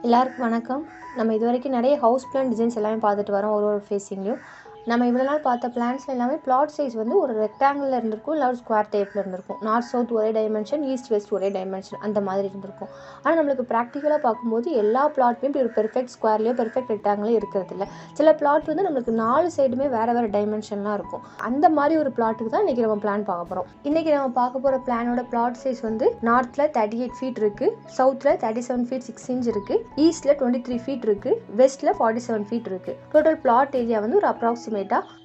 எல்லாருக்கும் வணக்கம். நம்ம இதுவரைக்கும் நிறைய ஹவுஸ் பிளான் டிசைன்ஸ் எல்லாமே பார்த்துட்டு வரோம். ஒரு ஃபேஸிங்லையும் நம்ம இவ்வளோ நாள் பார்த்த பிளான்ஸ் எல்லாமே பிளாட் சைஸ் வந்து ஒரு ரெக்டாங்கிளில் இருந்திருக்கும், இல்லை ஒரு ஸ்கொயர் டைப்பில் இருந்திருக்கும். நார்த் சவுத் ஒரே டைமென்ஷன், ஈஸ்ட் வெஸ்ட் ஒரே டைமென்ஷன், அந்த மாதிரி இருந்திருக்கும். ஆனால் நம்மளுக்கு ப்ராக்டிக்கலாக பார்க்கும்போது எல்லா பிளாட்டுமே இப்படி ஒரு பெர்ஃபெக்ட் ஸ்கொயர்லேயோ பெர்ஃபெக்ட் ரெக்டாங்கிலையும் இருக்கிறது இல்லை. சில பிளாட் வந்து நம்மளுக்கு 4 சைடுமே வேறு டைமென்ஷன்லாம் இருக்கும். அந்த மாதிரி ஒரு பிளாட்டுக்கு தான் இன்றைக்கி நம்ம பிளான் பார்க்க போகிறோம். இன்றைக்கி நம்ம பார்க்க போகிற பிளானோட பிளாட் சைஸ் வந்து நார்த்தில் 38 ஃபீட் இருக்குது, சவுத்தில் 37 ஃபீட் 6 இன்ச் இருக்குது, ஈஸ்ட்டில் 23 ஃபீட் இருக்குது, வெஸ்ட்டில் 47 ஃபீட் இருக்குது. டோட்டல் பிளாட் ஏரியா வந்து ஒரு அப்ராக்சிமேட்டாக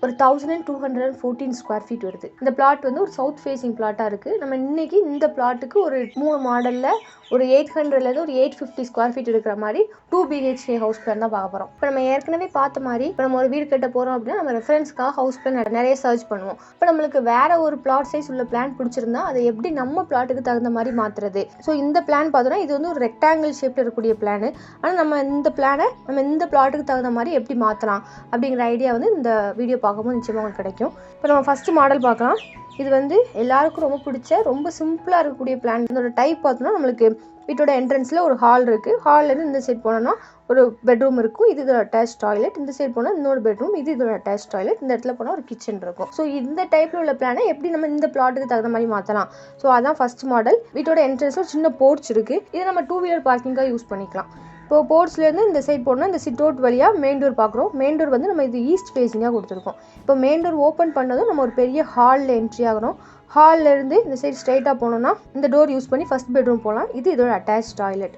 ஒரு 1214 ஸ்கொயர் ஃபீட் வருது. இந்த பிளாட் வந்து ஒரு சவுத் ஃபேசிங் பிளாட்டாக இருக்குது. நம்ம இன்னைக்கு இந்த பிளாட்டுக்கு ஒரு 3 மாடலில் ஒரு 800லேருந்து ஒரு 850 ஸ்கொயர் ஃபீட் இருக்கிற மாதிரி 2 BHK ஹவுஸ் பிளான் தான் பார்க்க போகிறோம். இப்போ நம்ம ஏற்கனவே பார்த்த மாதிரி இப்போ நம்ம ஒரு வீடு கட்ட போகிறோம் அப்படின்னா நம்ம ரெஃபரன்ஸ்க்காக ஹவுஸ் பிளான் நிறைய சர்ச் பண்ணுவோம். இப்போ நம்மளுக்கு வேற ஒரு பிளாட் சைஸ் உள்ள பிளான் பிடிச்சிருந்தா அதை எப்படி நம்ம பிளாட்டுக்கு தகுந்த மாதிரி மாற்றுறது. ஸோ இந்த பிளான் பார்த்தோன்னா இது வந்து ஒரு ரெக்டாங்கிள் ஷேப்பில் இருக்கக்கூடிய பிளான். ஆனால் நம்ம இந்த பிளானை நம்ம இந்த பிளாட்டுக்கு தகுந்த மாதிரி எப்படி மாற்றலாம் அப்படிங்கிற ஐடியா வந்து இந்த வீடியோ பார்க்கும்போது நிச்சயமாக உங்களுக்கு கிடைக்கும். இப்போ நம்ம ஃபஸ்ட்டு மாடல் பார்க்கலாம். இது வந்து எல்லாருக்கும் ரொம்ப பிடிச்ச ரொம்ப சிம்பிளாக இருக்கக்கூடிய பிளான். இதோட டைப் பார்த்தோன்னா நம்மளுக்கு வீட்டோட என்ட்ரன்ஸில் ஒரு ஹால் இருக்குது. ஹால்லேருந்து இந்த சைட் போனோன்னா ஒரு பெட்ரூம் இருக்கும், இது இதோட அட்டாச் டாய்லெட். இந்த சைட் போனால் இன்னொரு பெட்ரூம், இது இதோட அட்டாச் டாய்லெட். இந்த இடத்துல போனால் ஒரு கிச்சன் இருக்கும். ஸோ இந்த டைப்பில் உள்ள பிளானை எப்படி நம்ம இந்த பிளாட்டுக்கு தகுந்த மாதிரி மாற்றலாம். ஸோ அதான் ஃபஸ்ட் மாடல். வீட்டோட என்ட்ரன்ஸில் ஒரு சின்ன போர்ச் இருக்குது. இதை நம்ம 2 வீலர் பார்க்கிங்காக யூஸ் பண்ணிக்கலாம். இப்போ போர்ட்ஸ்லேருந்து இந்த சைட் போனால் இந்த சிட் அவுட் வழியாக மெயின் டோர் பார்க்குறோம். மெயின் டோர் வந்து நம்ம இது ஈஸ்ட் ஃபேஸிங்காக கொடுத்துருக்கோம். இப்போ மெயின் டோர் ஓப்பன் பண்ணதும் நம்ம ஒரு பெரிய ஹாலில் என்ட்ரி ஆகிறோம். ஹால்லேருந்து இந்த சைட் ஸ்ட்ரைட்டாக போனோம்னா இந்த டோர் யூஸ் பண்ணி ஃபஸ்ட் பெட்ரூம் போகலாம், இது இதோட அட்டாச் டாய்லெட்.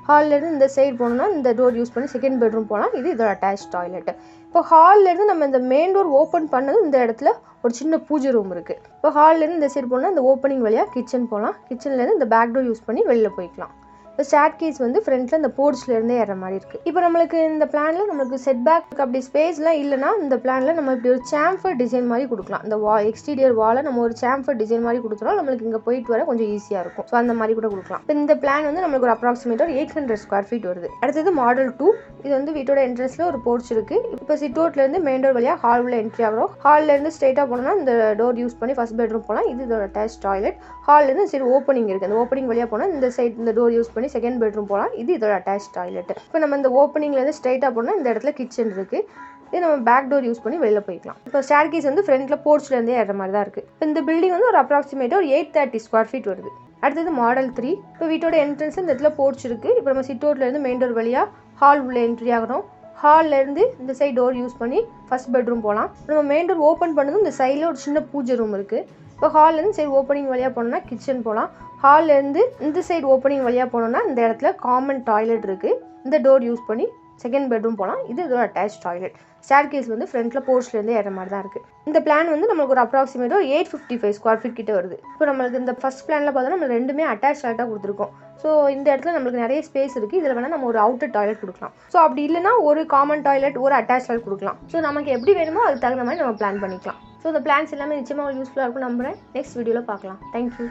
ஹால்லேருந்து இந்த சைட் போனோம்னா இந்த டோர் யூஸ் பண்ணி செகண்ட் பெட்ரூம் போகலாம், இது இதோட அட்டாச் டாய்லெட். இப்போ ஹால்லேருந்து நம்ம இந்த மெயின் டோர் ஓப்பன் பண்ணதும் இந்த இடத்துல ஒரு சின்ன பூஜை ரூம் இருக்குது. இப்போ ஹால்லேருந்து இந்த சைட் போனால் இந்த ஓப்பனிங் வழியாக கிச்சன் போகலாம். கிச்சன்லேருந்து இந்த பேக் டோர் யூஸ் பண்ணி வெளியில் போய்க்கலாம். இப்போ ஸ்டார் கேஸ் வந்து ஃப்ரண்ட்டில் இந்த போர்ட்ஸ்லேருந்தே ஏற மாதிரி இருக்குது. இப்போ நம்மளுக்கு இந்த பிளானில் நம்மளுக்கு செட் பேக் அப்படி ஸ்பேஸ்லாம் இல்லைனா இந்த பிளானில் நம்ம இப்படி ஒரு சாம்ஃபர் டிசைன் மாதிரி கொடுக்கலாம். இந்த எக்ஸ்டீரியர் வாலை நம்ம ஒரு சாம்ஃபர் டிசைன் மாதிரி கொடுத்தோம்னா நம்மளுக்கு இங்கே போயிட்டு வர கொஞ்சம் ஈஸியாக இருக்கும். ஸோ அந்த மாதிரி கூட கொடுக்கலாம். இப்போ இந்த பிளான் வந்து நம்மளுக்கு ஒரு அப்ராக்சிமேட்டாக ஒரு 800 ஸ்கொயர் ஃபீட் வருது. அடுத்தது மாடல் 2. இது வந்து வீட்டோட என்ட்ரன்ஸில் ஒரு போர்ச் இருக்குது. இப்போ சிட் அவுட்லேருந்து மெயின் டோர் வழியாக ஹால் உள்ள என்ட்ரி ஆகிறோம். ஹால்லேருந்து ஸ்ட்ரைட்டாக போனோம்னா இந்த டோர் யூஸ் பண்ணி ஃபஸ்ட் பெட்ரூம் போகலாம், இது இதோட அட்டாச் டாய்லெட். ஹால்லேருந்து சரி ஓப்பனிங் இருக்குது. அந்த ஓப்பனிங் வழியாக போனால் இந்த சைட் இந்த டோர் யூஸ் பண்ணி செகண்ட் பெட்ரூம் போகலாம், இது இதோட அட்டாச் டாய்லெட். இப்போ நம்ம இந்த ஓப்பனிங்லேருந்து ஸ்ட்ரைட்டாக போனால் இந்த இடத்துல கிச்சன் இருக்குது. இது நம்ம பேக் டோர் யூஸ் பண்ணி வெளியில் போய்க்கலாம். இப்போ ஸ்டார் கேஸ் வந்து ஃப்ரண்ட்டில் போர்ட்ஸ்லேருந்தே ஏற மாதிரி தான் இருக்குது. இப்போ இந்த பில்டிங் வந்து ஒரு அப்ராக்சிமேட்டாக ஒரு 830 ஸ்கொயர் ஃபீட் வருது. அடுத்தது மாடல் 3. இப்போ வீட்டோட என்ட்ரன்ஸ் இந்த இடத்துல போர்ட்ஸ் இருக்குது. இப்போ நம்ம சிட் அவுட்லேருந்து மெயின் டோர் வழியாக ஹால் உள்ள என்ட்ரி ஆகிறோம். ஹால்லேருந்து இந்த சைட் டோர் யூஸ் பண்ணி ஃபஸ்ட் பெட்ரூம் போகலாம். நம்ம மெயின் டோர் ஓப்பன் பண்ணதும் இந்த சைடில் ஒரு சின்ன பூஜை ரூம் இருக்குது. இப்போ ஹால்லேருந்து சைடு ஓப்பனிங் வழியாக போனோம்னா கிச்சன் போகலாம். ஹால்லேருந்து இந்த சைடு ஓப்பனிங் வழியாக போனோம்னா இந்த இடத்துல காமன் டாய்லெட் இருக்குது. இந்த டோர் யூஸ் பண்ணி செகண்ட் பெட்ரூம் போகலாம், இது இதோட அட்டாச் டாய்லெட். ஸ்டார் கேஸ் வந்து ஃப்ரண்ட்டில் போர்ட்ஸ்லேருந்தே ஏற மாதிரி தான் இருக்குது. இந்த பிளான் வந்து நம்மளுக்கு ஒரு அப்ராக்சிமேட்டாக 855 ஸ்கொயர் ஃபீட் கிட்ட வருது. இப்போ நம்மளுக்கு இந்த ஃபஸ்ட் பிளானில் பார்த்தோன்னா நம்ம ரெண்டுமே அட்டாச் டாய்லெட்டாக கொடுத்துருக்கோம். ஸோ இந்த இடத்துல நம்மளுக்கு நிறைய ஸ்பேஸ் இருக்குது. இதில் வேணால் நம்ம ஒரு அவுட்டர் டாய்லெட் கொடுக்கலாம். ஸோ அப்படி இல்லைனா ஒரு காமன் டாய்லெட் ஒரு அட்டாச் டாய்லெட் கொடுக்கலாம். ஸோ நமக்கு எப்படி வேணுமோ அதுக்கு தகுந்த மாதிரி நம்ம பிளான் பண்ணிக்கலாம். ஸோ இந்த பிளான்ஸ் எல்லாமே நிச்சயமாக யூஸ்ஃபுல்லாக இருக்கும் நம்புகிறேன். நெக்ஸ்ட் வீடியோவில் பார்க்கலாம். தேங்க்யூ.